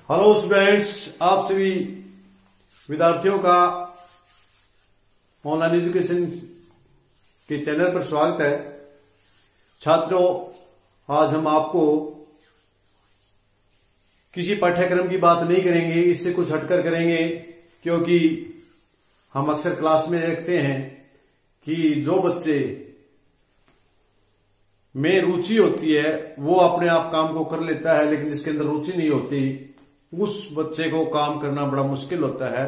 Hello students, आप सभी विद्यार्थियों का ऑनलाइन एजुकेशन के चैनल पर स्वागत है। छात्रों, आज हम आपको किसी पाठ्यक्रम की बात नहीं करेंगे, इससे कुछ हटकर करेंगे, क्योंकि हम अक्सर क्लास में देखते हैं कि जो बच्चे में रुचि होती है वो अपने आप काम को कर लेता है, लेकिन जिसके अंदर रुचि नहीं होती उस बच्चे को काम करना बड़ा मुश्किल होता है।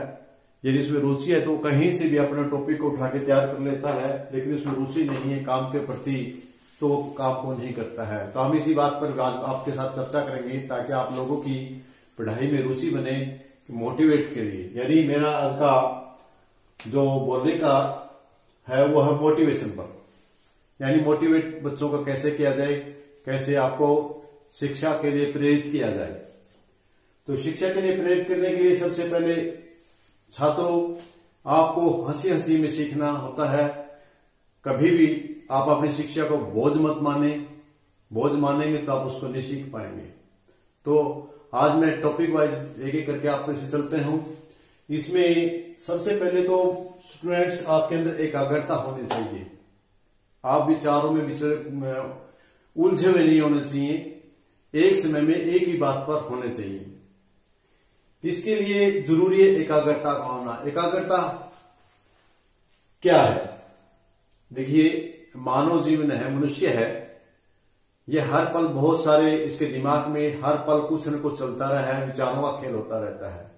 यदि उसमें रुचि है तो कहीं से भी अपना टॉपिक को उठा के तैयार कर लेता है, लेकिन उसमें रुचि नहीं है काम के प्रति तो वो काम को नहीं करता है। तो हम इसी बात पर आज आपके साथ चर्चा करेंगे ताकि आप लोगों की पढ़ाई में रुचि बने, मोटिवेट के लिए। यानी मेरा आज का जो बोलने का है वो है मोटिवेशन पर, यानी मोटिवेट बच्चों को कैसे किया जाए, कैसे आपको शिक्षा के लिए प्रेरित किया जाए। तो शिक्षा के लिए प्रेरित करने के लिए सबसे पहले छात्रों आपको हंसी हंसी में सीखना होता है। कभी भी आप अपनी शिक्षा को बोझ मत माने, बोझ मानेंगे तो आप उसको नहीं सीख पाएंगे। तो आज मैं टॉपिक वाइज एक एक करके आपको चलते हूं। इसमें सबसे पहले तो स्टूडेंट्स आपके अंदर एकाग्रता होनी चाहिए। आप विचारों में उलझे हुए नहीं होने चाहिए, एक समय में एक ही बात पर होने चाहिए। इसके लिए जरूरी है एकाग्रता का होना। एकाग्रता क्या है? देखिए, मानव जीवन है, मनुष्य है, ये हर पल बहुत सारे इसके दिमाग में हर पल कुछ न कुछ चलता रहा है, विचारों का खेल होता रहता है।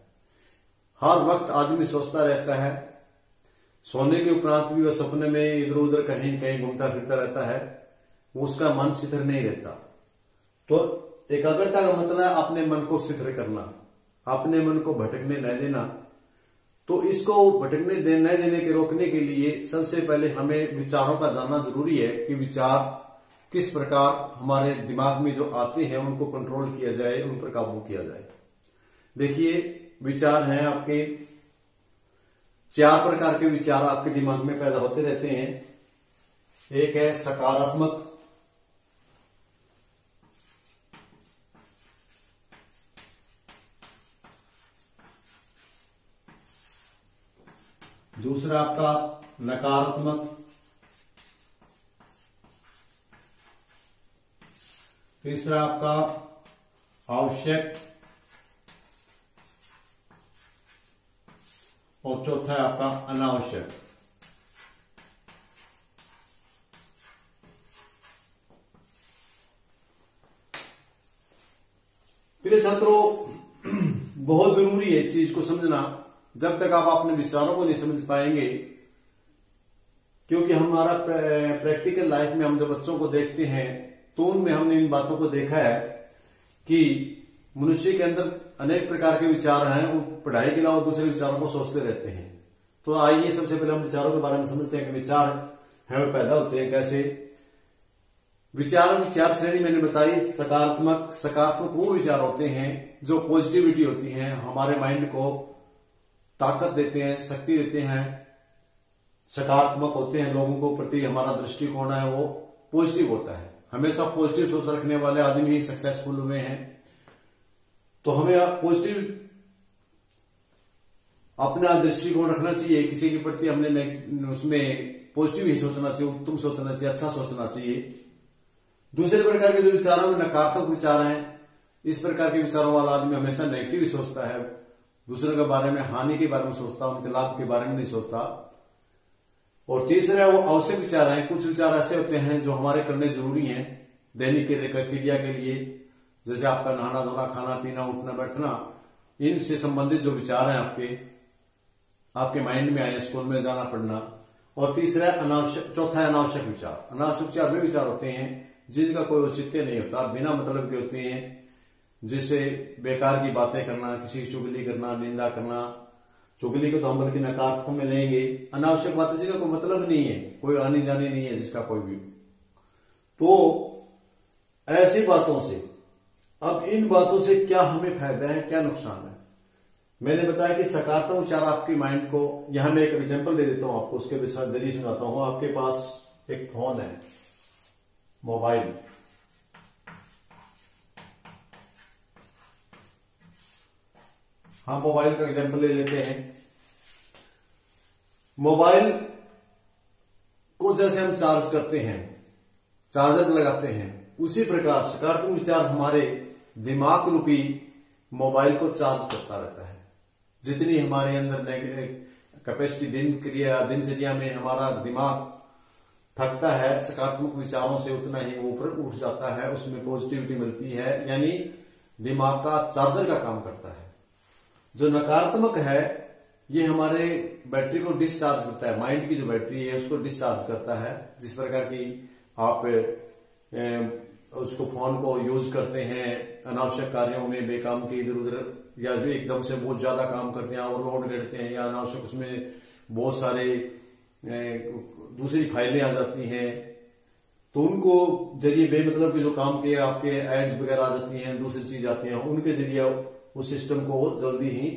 हर वक्त आदमी सोचता रहता है, सोने के उपरांत भी वह सपने में इधर उधर कहीं कहीं घूमता फिरता रहता है, उसका मन स्थिर नहीं रहता। तो एकाग्रता का मतलब है अपने मन को स्थिर करना, अपने मन को भटकने न देना। तो इसको भटकने न देने के रोकने के लिए सबसे पहले हमें विचारों का जानना जरूरी है कि विचार किस प्रकार हमारे दिमाग में जो आते हैं उनको कंट्रोल किया जाए, उन पर काबू किया जाए। देखिए, विचार हैं आपके, 4 प्रकार के विचार आपके दिमाग में पैदा होते रहते हैं। एक है सकारात्मक, दूसरा आपका नकारात्मक, तीसरा आपका आवश्यक, और चौथा है आपका अनावश्यक। प्रिय छात्रों, बहुत जरूरी है इस चीज को समझना। जब तक आप अपने विचारों को नहीं समझ पाएंगे, क्योंकि हमारा प्रैक्टिकल लाइफ में हम जब बच्चों को देखते हैं तो उनमें हमने इन बातों को देखा है कि मनुष्य के अंदर अनेक प्रकार के विचार हैं, वो पढ़ाई के अलावा दूसरे विचारों को सोचते रहते हैं। तो आइए सबसे पहले हम विचारों के बारे में समझते हैं कि विचार है वो पैदा होते हैं कैसे। विचार श्रेणी मैंने बताई। सकारात्मक वो विचार होते हैं जो पॉजिटिविटी होती है, हमारे माइंड को ताकत देते हैं, शक्ति देते हैं, सकारात्मक होते हैं, लोगों को प्रति हमारा दृष्टिकोण है वो पॉजिटिव होता है। हमेशा पॉजिटिव सोच रखने वाले आदमी ही सक्सेसफुल हुए हैं। तो हमें पॉजिटिव अपना दृष्टिकोण रखना चाहिए, किसी के प्रति हमने उसमें पॉजिटिव ही सोचना चाहिए, उत्तम सोचना चाहिए, अच्छा सोचना चाहिए। दूसरे प्रकार के जो विचारों में नकारात्मक विचार हैं, इस प्रकार के विचारों वाला आदमी हमेशा नेगेटिव ही सोचता है, दूसरों के बारे में, हानि के बारे में सोचता, उनके लाभ के बारे में नहीं सोचता। और तीसरा वो आवश्यक विचार हैं। कुछ विचार ऐसे होते हैं जो हमारे करने जरूरी हैं दैनिक क्रिया के लिए, जैसे आपका नहाना धोना, खाना पीना, उठना बैठना, इनसे संबंधित जो विचार हैं आपके माइंड में आए, स्कूल में जाना पढ़ना। और तीसरा चौथा है अनावश्यक विचार। अनावश्यक विचार वे विचार होते हैं जिनका कोई औचित्य नहीं होता, बिना मतलब के होते हैं, जिससे बेकार की बातें करना, किसी की चुगली करना, निंदा करना। चुगली को तो हम बल्कि नकारात्मक में लेंगे। अनावश्यक बातें जिनका कोई मतलब नहीं है, कोई आनी जानी नहीं है जिसका कोई भी। तो ऐसी बातों से, अब इन बातों से क्या हमें फायदा है, क्या नुकसान है? मैंने बताया कि सकारात्मक विचार आपकी माइंड को, यहां मैं एक एग्जांपल दे देता हूं आपको, उसके जरिए सुनाता हूं। आपके पास एक फोन है, मोबाइल, हम मोबाइल का एग्जांपल ले लेते हैं। मोबाइल को जैसे हम चार्ज करते हैं, चार्जर लगाते हैं, उसी प्रकार सकारात्मक विचार हमारे दिमाग रूपी मोबाइल को चार्ज करता रहता है। जितनी हमारे अंदर कैपेसिटी दिनचर्या में हमारा दिमाग थकता है सकारात्मक विचारों से, उतना ही ऊपर उठ जाता है, उसमें पॉजिटिविटी मिलती है, यानी दिमाग का चार्जर का काम करता है। जो नकारात्मक है ये हमारे बैटरी को डिस्चार्ज करता है, माइंड की जो बैटरी है उसको डिस्चार्ज करता है। जिस प्रकार की आप उसको फोन को यूज करते हैं अनावश्यक कार्यों में, बेकाम के इधर उधर, या जो एकदम से बहुत ज्यादा काम करते हैं, ओवरलोड करते हैं, या अनावश्यक उसमें बहुत सारे दूसरी फाइलें आ जाती हैं, तो उनको जरिए बेमतलब के जो काम के आपके एड्स वगैरह आ जाती हैं, दूसरी चीज आती हैं, उनके जरिए उस सिस्टम को जल्दी ही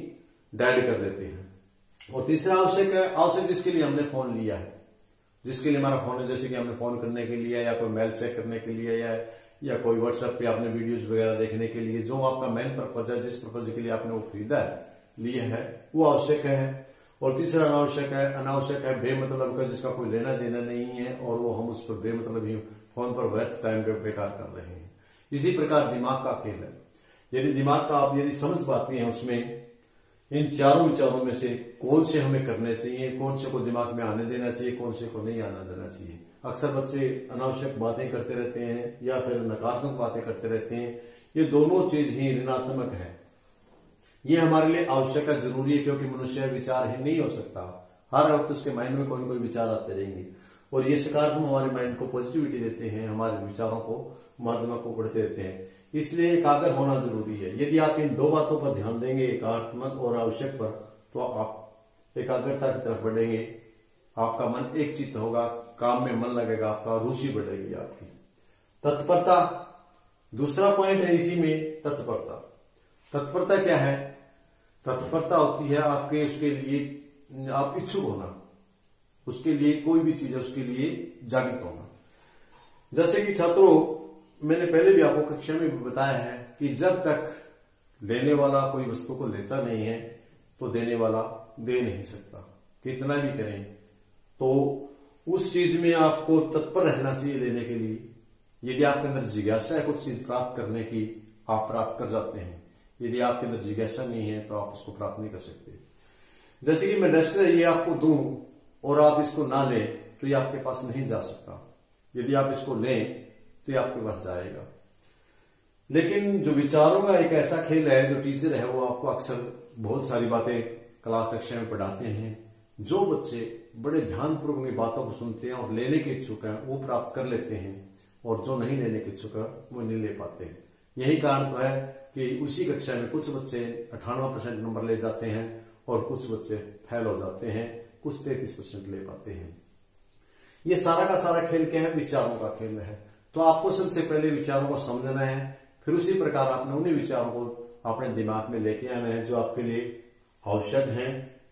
डेड कर देते हैं। और तीसरा आवश्यक है, आवश्यक जिसके लिए हमने फोन लिया है, जिसके लिए हमारा फोन है, जैसे कि हमने फोन करने के लिए, या कोई मेल चेक करने के लिए, या कोई व्हाट्सएप पे आपने वीडियोज वगैरह देखने के लिए, जो आपका मेन पर्पज है, जिस पर्पज के लिए आपने वो खरीदा है, लिए है, वो आवश्यक है। और तीसरा अनावश्यक है बेमतलब का, जिसका कोई लेना देना नहीं है, और वो हम उस पर बेमतलब ही फोन पर व्यर्थ टाइम पे बेकार कर रहे हैं। इसी प्रकार दिमाग का खेल है। यदि दिमाग का आप यदि समझ पाते हैं, उसमें इन चारों विचारों में से कौन से हमें करने चाहिए, कौन से को दिमाग में आने देना चाहिए, कौन से को नहीं आने देना चाहिए। अक्सर बच्चे अनावश्यक बातें करते रहते हैं या फिर नकारात्मक बातें करते रहते हैं। ये दोनों चीज ही ऋणात्मक है। ये हमारे लिए आवश्यक है, जरूरी है, क्योंकि मनुष्य विचारहीन नहीं हो सकता। हर वक्त उसके माइंड में कोई न कोई विचार आते रहेंगे, और ये सकारात्मक हमारे माइंड को पॉजिटिविटी देते हैं, हमारे विचारों को, हमारे दिमाग को बढ़ते देते हैं। इसलिए एकाग्र होना जरूरी है। यदि आप इन दो बातों पर ध्यान देंगे, एकात्मक और आवश्यक पर, तो आप एकाग्रता की तरफ बढ़ेंगे, आपका मन एक चित्त होगा, काम में मन लगेगा, आपका रुचि बढ़ेगी आपकी। तत्परता दूसरा पॉइंट है इसी में, तत्परता। तत्परता क्या है? तत्परता होती है आपके उसके लिए आप इच्छुक होना, उसके लिए कोई भी चीज है उसके लिए जागृत होना। जैसे कि छात्रों, मैंने पहले भी आपको कक्षा में भी बताया है कि जब तक लेने वाला कोई वस्तु को लेता नहीं है तो देने वाला दे नहीं सकता। कितना भी करें तो उस चीज में आपको तत्पर रहना चाहिए लेने के लिए। यदि आपके अंदर जिज्ञासा है कुछ चीज प्राप्त करने की, आप प्राप्त कर जाते हैं। यदि आपके अंदर जिज्ञासा नहीं है तो आप उसको प्राप्त नहीं कर सकते। जैसे कि मैं डस्टर ये आपको दूं और आप इसको ना लें तो ये आपके पास नहीं जा सकता। यदि आप इसको लें तो ये आपके पास जाएगा। लेकिन जो विचारों का एक ऐसा खेल है, जो टीचर है वो आपको अक्सर बहुत सारी बातें क्लास कक्षा में पढ़ाते हैं। जो बच्चे बड़े ध्यानपूर्वक अपनी बातों को सुनते हैं और लेने के इच्छुक हैं वो प्राप्त कर लेते हैं, और जो नहीं लेने के इच्छुक है वो नहीं ले पाते। यही कारण तो है कि उसी कक्षा में कुछ बच्चे 98% नंबर ले जाते हैं और कुछ बच्चे फेल हो जाते हैं, कुछ 33% ले पाते हैं। ये सारा का सारा खेल क्या है? विचारों का खेल है। तो आपको सबसे पहले विचारों को समझना है, फिर उसी प्रकार आपने उन्हीं विचारों को अपने दिमाग में लेके आना है जो आपके लिए आवश्यक है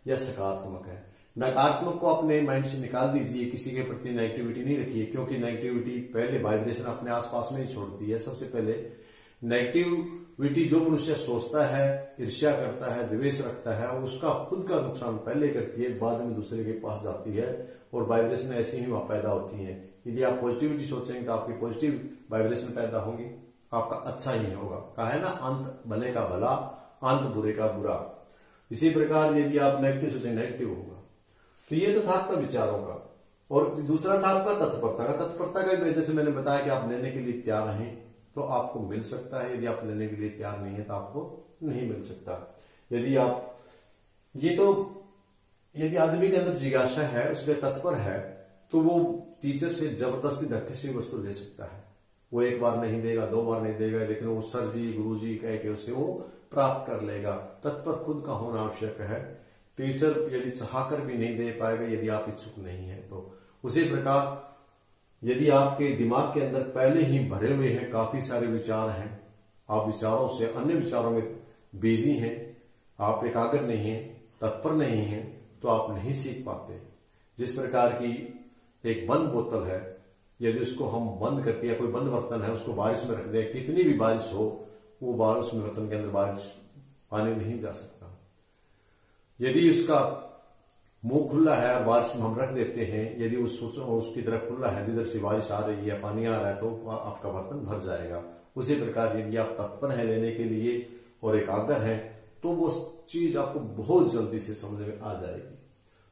या सकारात्मक है। नकारात्मक को अपने माइंड से निकाल दीजिए, किसी के प्रति नेगेटिविटी नहीं रखिए, क्योंकि नेगेटिविटी पहले वाइब्रेशन अपने आसपास में ही छोड़ती है। सबसे पहले नेगेटिविटी जो मनुष्य सोचता है, ईर्ष्या करता है, द्वेष रखता है, उसका खुद का नुकसान पहले करती है, बाद में दूसरे के पास जाती है, और वाइब्रेशन ऐसी ही वहां पैदा होती है। यदि आप पॉजिटिविटी सोचेंगे तो आपकी पॉजिटिव वाइब्रेशन पैदा होंगी, आपका अच्छा ही होगा। कहा है ना, अंत भले का भला, अंत बुरे का बुरा। इसी प्रकार यदि आप नेगेटिव सोचेंगे, नेगेटिव होगा। तो ये तो था आपका विचारों का। और दूसरा था आपका तत्परता का। तत्परता का जैसे मैंने बताया कि आप लेने के लिए तैयार हैं तो आपको मिल सकता है, यदि आप लेने के लिए तैयार नहीं है तो आपको नहीं मिल सकता। यदि आप यदि आदमी के अंदर जिज्ञासा है, उसके तत्पर है, तो वो टीचर से जबरदस्ती धक्के से वस्तु ले सकता है। वो एक बार नहीं देगा, दो बार नहीं देगा, लेकिन वो सर जी, गुरु जी कह के उसे वो प्राप्त कर लेगा। तत्पर खुद का होना आवश्यक है। टीचर यदि चाहकर भी नहीं दे पाएगा यदि आप इच्छुक नहीं है तो। उसी प्रकार यदि आपके दिमाग के अंदर पहले ही भरे हुए हैं काफी सारे विचार हैं, आप विचारों से अन्य विचारों में बिजी हैं, आप एकाग्र नहीं है, तत्पर नहीं है, तो आप नहीं सीख पाते। जिस प्रकार की एक बंद बोतल है, यदि उसको हम बंद करके, या कोई बंद बर्तन है उसको बारिश में रख दे, कितनी भी बारिश हो, वो बारिश में बर्तन के अंदर बारिश पानी नहीं जा सकता। यदि उसका मुंह खुला है और बारिश में हम रख देते हैं, यदि उसकी तरफ खुला है जिधर से बारिश आ रही है, पानी आ रहा है, तो आपका बर्तन भर जाएगा। उसी प्रकार यदि आप तत्पर है लेने के लिए और एकाग्र है, तो वो चीज आपको बहुत जल्दी से समझ में आ जाएगी।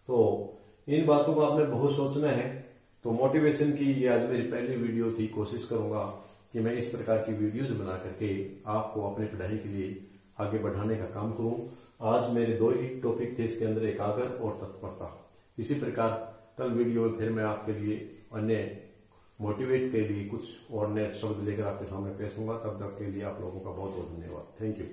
तो इन बातों को आपने बहुत सोचना है। तो मोटिवेशन की ये आज मेरी पहली वीडियो थी। कोशिश करूंगा कि मैं इस प्रकार की वीडियोज बना करके आपको अपनी पढ़ाई के लिए आगे बढ़ाने का काम करूं। आज मेरे 2 ही टॉपिक थे इसके अंदर, एकाग्र और तत्परता। इसी प्रकार कल वीडियो में फिर मैं आपके लिए अन्य मोटिवेट के लिए कुछ और नए शब्द लेकर आपके सामने पेश होगा। तब तक के लिए आप लोगों का बहुत बहुत धन्यवाद। Thank you.